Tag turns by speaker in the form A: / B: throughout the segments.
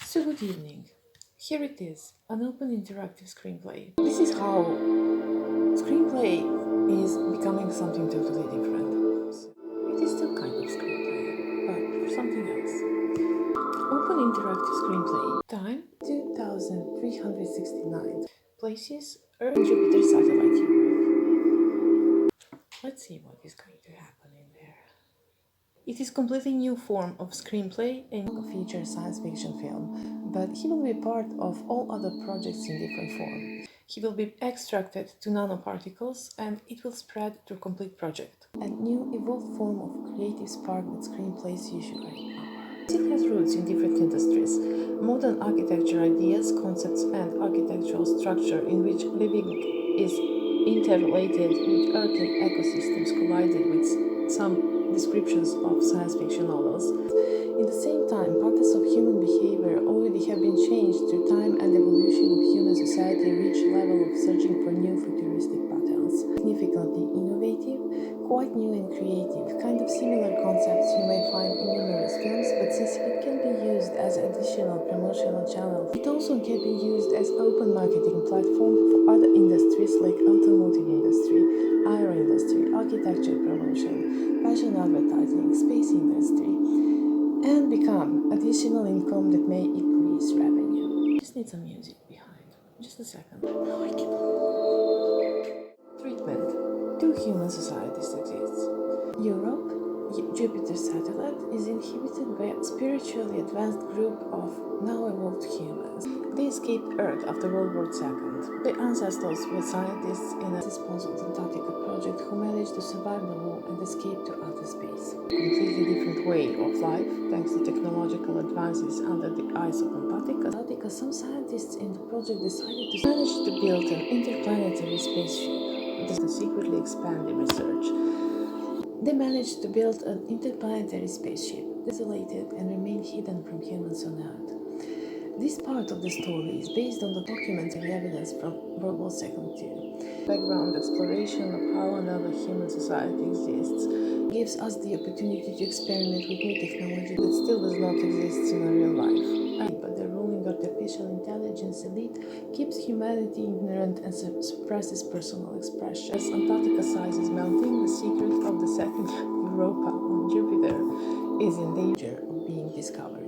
A: So good evening. Here it is, an open interactive screenplay. This is how screenplay is becoming something totally different. It is still kind of screenplay, but for something else. Open interactive screenplay. Time 2369. Places Earth and Jupiter satellite Europe. Let's see what is going to happen in there. It is a completely new form of screenplay and a feature science fiction film, but he will be part of all other projects in different form. He will be extracted to nanoparticles and it will spread to a complete project. A new evolved form of creative spark that screenplays usually are. It has roots in different industries, modern architecture ideas, concepts and architectural structure in which living is interrelated with earthly ecosystems collided with some descriptions of science fiction novels. In the same time, patterns of human behavior already have been changed through time and evolution of human society reach level of searching for new futuristic patterns. Significantly innovative, quite new and creative, kind of similar concepts you may find in numerous films, but since it can be used as an additional promotional channel, it also can be used as open marketing platform for other industries like automotive industry, aero industry, architecture promotion, fashion advertising, space industry, and become additional income that may increase revenue. Just need some music behind. Just a second. Oh, I can't. Treatment. Two human societies exist. Europe, Jupiter satellite, is inhabited by a spiritually advanced group of now evolved humans. They escaped Earth after World War II. Their ancestors were scientists in a sponsored Antarctica project who managed to survive the war and escape to outer space. A completely different way of life, thanks to technological advances under the ice of Antarctica, some scientists in the project decided to manage to build an interplanetary spaceship to secretly expand the research. They managed to build an interplanetary spaceship, isolated and remain hidden from humans on Earth. This part of the story is based on the documentary evidence from World War II too. Background exploration of how another human society exists gives us the opportunity to experiment with new technology that still does not exist in our real life. But the ruling artificial intelligence elite keeps humanity ignorant and suppresses personal expression. As Antarctica size is melting, the secret of the second Europa on Jupiter is in danger of being discovered.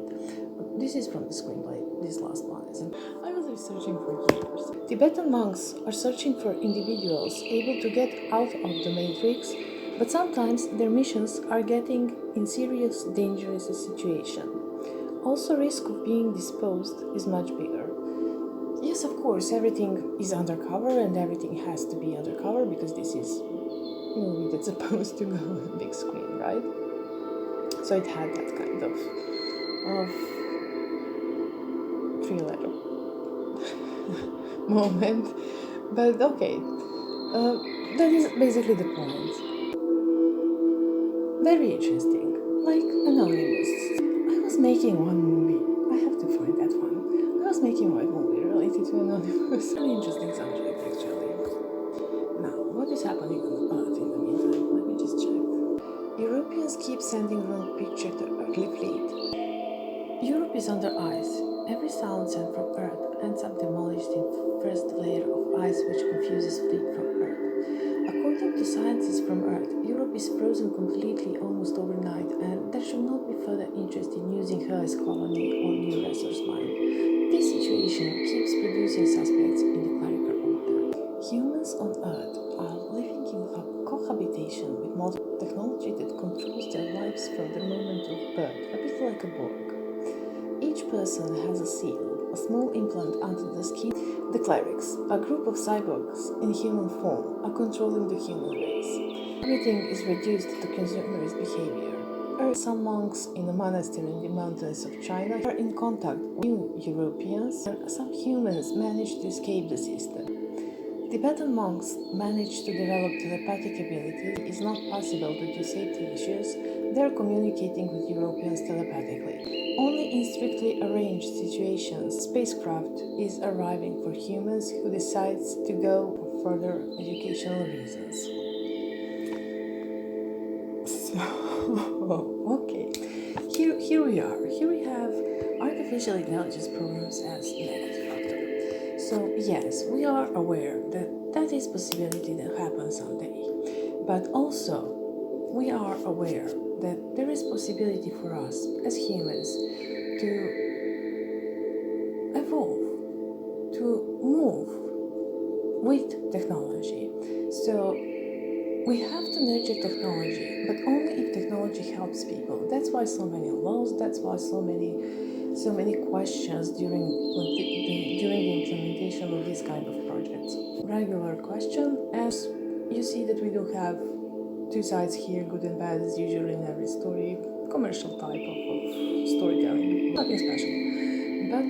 A: This is from the screenplay. This last one isn't. I was researching for years. Tibetan monks are searching for individuals able to get out of the matrix, but sometimes their missions are getting in serious, dangerous situation. Also, risk of being disposed is much bigger. Yes, of course, everything is undercover and everything has to be undercover because this is a movie that's supposed to go on the big screen, right? So it had that kind of thriller moment, but okay, that is basically the point. Very interesting, like Anonymous. I was making one movie, I have to find that one. I was making one movie related to Anonymous. Very interesting subject actually. Now, what is happening on Earth in the meantime? Let me just check. Europeans keep sending wrong picture to earthly fleet. Europe is under ice. Every sound sent from Earth ends up demolished in first layer of ice which confuses fleet from Earth. According to scientists from Earth, Europe is frozen completely almost overnight and there should not be further interest in using her as colony or new resource mine. This situation keeps producing suspects in the clerical order. Humans on Earth are living in cohabitation with modern technology that controls their lives from the moment of birth, a bit like a Borg. Each person has a seal, a small implant under the skin. The clerics, a group of cyborgs in human form, are controlling the human race. Everything is reduced to consumerist behavior. Some monks in a monastery in the mountains of China are in contact with new Europeans, and some humans manage to escape the system. Tibetan monks manage to develop telepathic abilities. It is not possible due to safety issues. They are communicating with Europeans telepathically. Only in strictly arranged situations, spacecraft is arriving for humans who decides to go for further educational reasons. So, okay, here we are. Here we have artificial artificial intelligence programs as negative factor. So yes, we are aware that that is possibility that happens someday, but also we are aware that there is possibility for us as humans to evolve, to move with technology. So we have to nurture technology, but only if technology helps people. That's why so many laws, that's why so many questions during the implementation of this kind of projects. Regular question, as you see that we do have two sides here, good and bad, as usual in every story, commercial type of storytelling, nothing special. But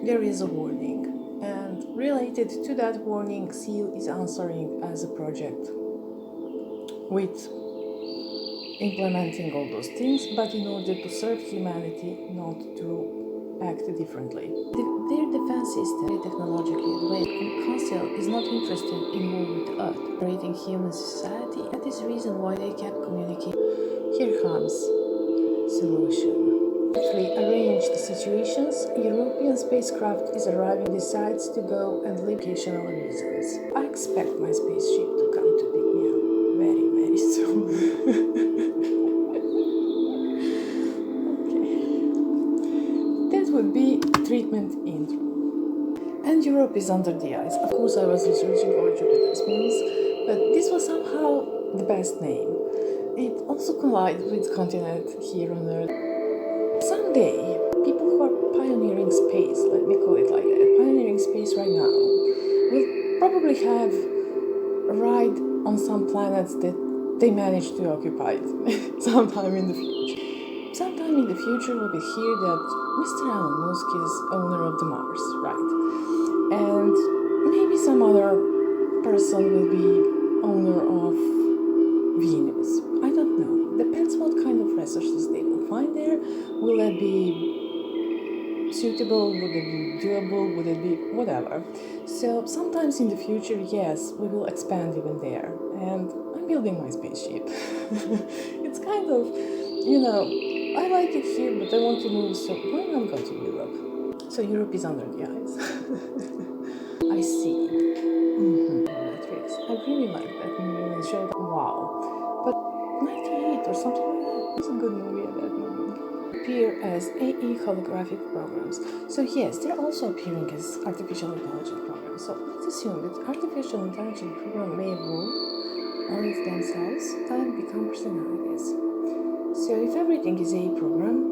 A: there is a warning, and related to that warning, Seal is answering as a project with implementing all those things, but in order to serve humanity, not to act differently. Their defense system is technologically advanced, and Council is not interested in war with Earth, creating human society. That is the reason why they can't communicate. Here comes solution. Quickly arrange the situations. European spacecraft is arriving, decides to go and leave occasional reasons. I expect my spaceship to come to pick me up very, very soon. Okay. That would be treatment intro. And Europe is under the ice. Of course, I was researching for Jupiter's moons, but this was somehow the best name. It also collides with continent here on Earth. Someday, people who are pioneering space, let me call it like that, pioneering space right now, will probably have a ride on some planets that they managed to occupy sometime in the future. Sometime in the future, we will hear that Mr. Elon Musk is owner of the Mars, right? And maybe some other person will be owner of Venus. I don't know. Depends what kind of resources they will find there. Will that be suitable? Would it be doable? Would it be whatever? So sometimes in the future, yes, we will expand even there. And I'm building my spaceship. It's kind of, I like it here, but I want to move, so why not go to Europe? So Europe is under the ice. I see. Matrix. I really like that movie and showed wow. But 98 or something like that. It's a good movie at that moment. Appear as AE holographic programs. So yes, they're also appearing as artificial intelligence programs. So let's assume that artificial intelligence program may evolve on it themselves and become personalities. So if everything is a program,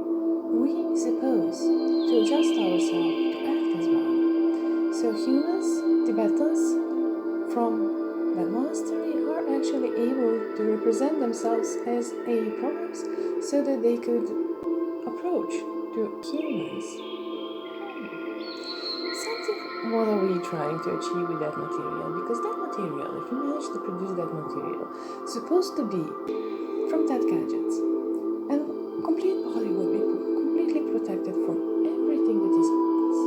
A: we suppose to adjust ourselves to act as one. So humans, Tibetans, from that monastery are actually able to represent themselves as AI programs so that they could approach to humans. Something, what are we trying to achieve with that material? Because that material, if we manage to produce that material, supposed to be from that gadgets, and complete body will be completely protected from everything that is harmless.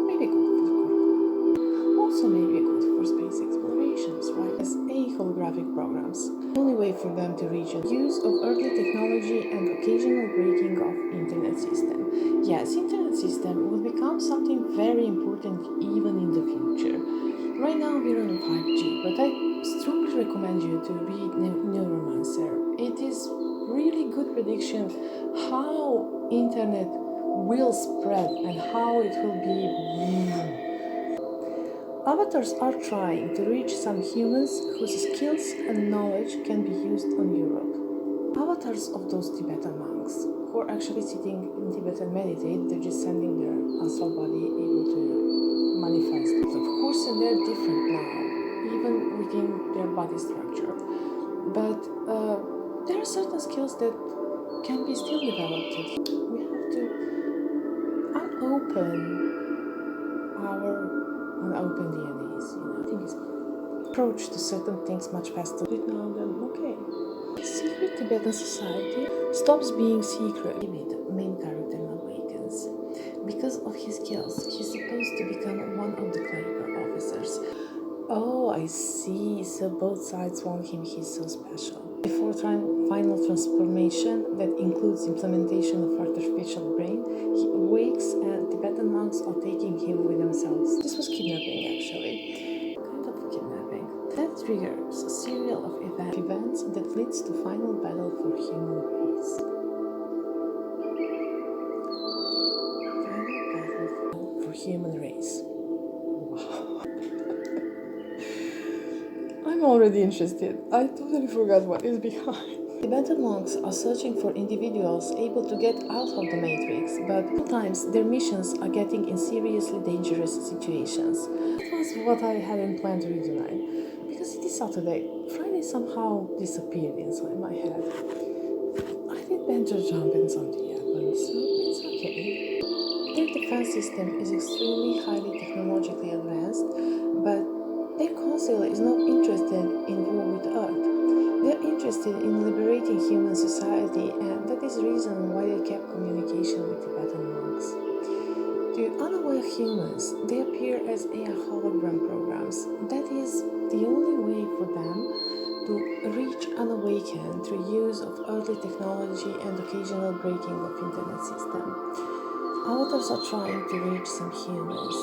A: Maybe good for the corporate. Also maybe good for space explorations, right? As holographic programs. The only way for them to reach the use of earthly technology and occasional breaking of internet system. Yes, internet system will become something very important even in the future. Right now we're on 5G, but I strongly recommend you to read Neuromancer. It is really good prediction how internet will spread and how it will be. Avatars are trying to reach some humans whose skills and knowledge can be used on Europe. Avatars of those Tibetan monks who are actually sitting in Tibet and meditate, they're just sending their astral body able to manifest. Of course, they're different now, even within their body structure. But there are certain skills that can be still developed. We have to unopen DNAs, I think it's approach to certain things much faster now than okay. Secret Tibetan society stops being secret. The main character awakens. Because of his skills, he's supposed to become one of the clerical officers. Oh, I see. So both sides want him. He's so special. Before final transformation that includes implementation of artificial brain, he awakes and Tibetan monks are taking him with themselves. This was kidnapping actually. Kind of kidnapping. That triggers a serial of events that leads to final battle for human race. Final battle for human race. Wow. I'm already interested. I totally forgot what is behind. Tibetan monks are searching for individuals able to get out of the matrix, but sometimes their missions are getting in seriously dangerous situations. That was what I hadn't planned to read tonight, because it is Saturday. Friday somehow disappeared inside my head. I did bungee jump and something happened, so it's okay. Their defense system is extremely highly technologically advanced, but their council is not interested in war with Earth. They are interested in liberating human society, and that is the reason why they kept communication with Tibetan monks. To unaware humans, they appear as AI hologram programs. That is the only way for them to reach unawakened through use of earthly technology and occasional breaking of internet system. Avatars are trying to reach some humans.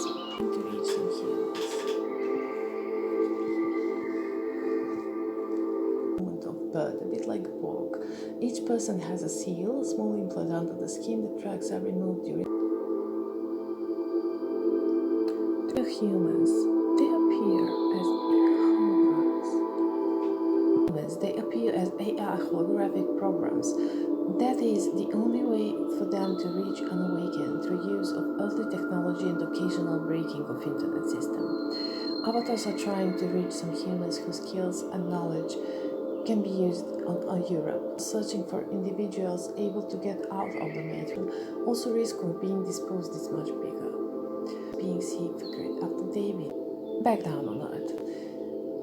A: Bird, a bit like a pork. Each person has a seal, a small implant under the skin that tracks every move during. To humans, they appear as holograms. They appear as AI holographic programs. That is the only way for them to reach unawakened through use of earthly technology and occasional breaking of internet system. Avatars are trying to reach some humans whose skills and knowledge can be used on Europe, searching for individuals able to get out of the matrix. Also, risk of being disposed is much bigger. Being secret after David. Back down on Earth.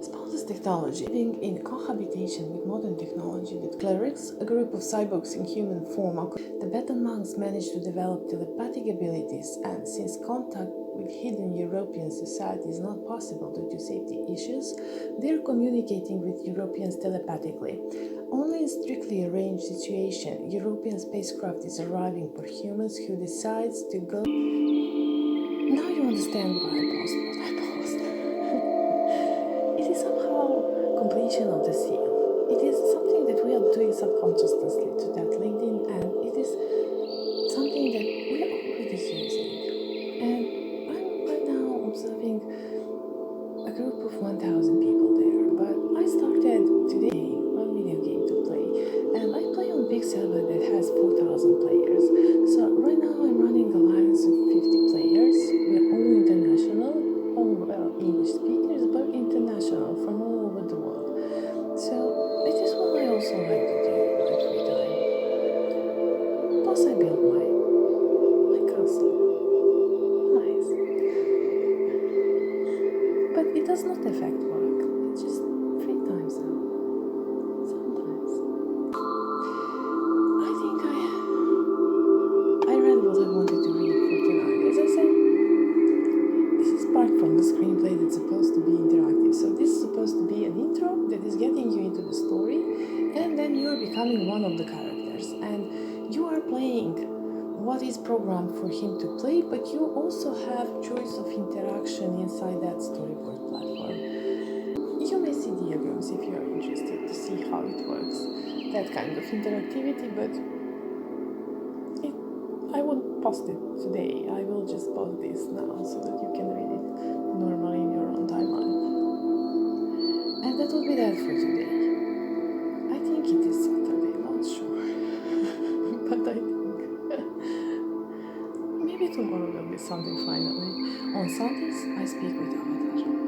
A: Spouse technology, living in cohabitation with modern technology with clerics, a group of cyborgs in human form. Tibetan monks managed to develop telepathic abilities, and since contact with hidden European society is not possible due to safety issues, they are communicating with Europeans telepathically. Only in strictly arranged situation, European spacecraft is arriving for humans who decides to go. Now you understand why I paused what I paused. It is somehow completion of the seal. It is something that we are doing subconsciously to that LinkedIn, and it is something that we are already using. And I'm right now observing a group of 1,000 people there, but I started today one video game to play, and I play on a big server that has 4,000 players. So right now I'm running alliance of 50 players. We're all international, all English speakers, but international from all over the world. So it is what I also like to do in my free time. Plus I built my castle. Nice. But it does not affect work. It's just free time zone. Sometimes. I think I read what I wanted to read for tonight. As I said, this is part from the screenplay that's supposed to be interactive. So this is supposed to be an intro that is getting you into the story, and then you're becoming one of the characters. And you are playing what is programmed for him to play, but you also have choice of interaction inside that storyboard platform. You may see diagrams if you are interested to see how it works, that kind of interactivity, but I won't post it today. I will just post this now so that you can read it normally in your own timeline. And that will be that for today. I think it is Saturday, not sure. But I think maybe tomorrow there'll be something finally. On Sundays, I speak with Avatar.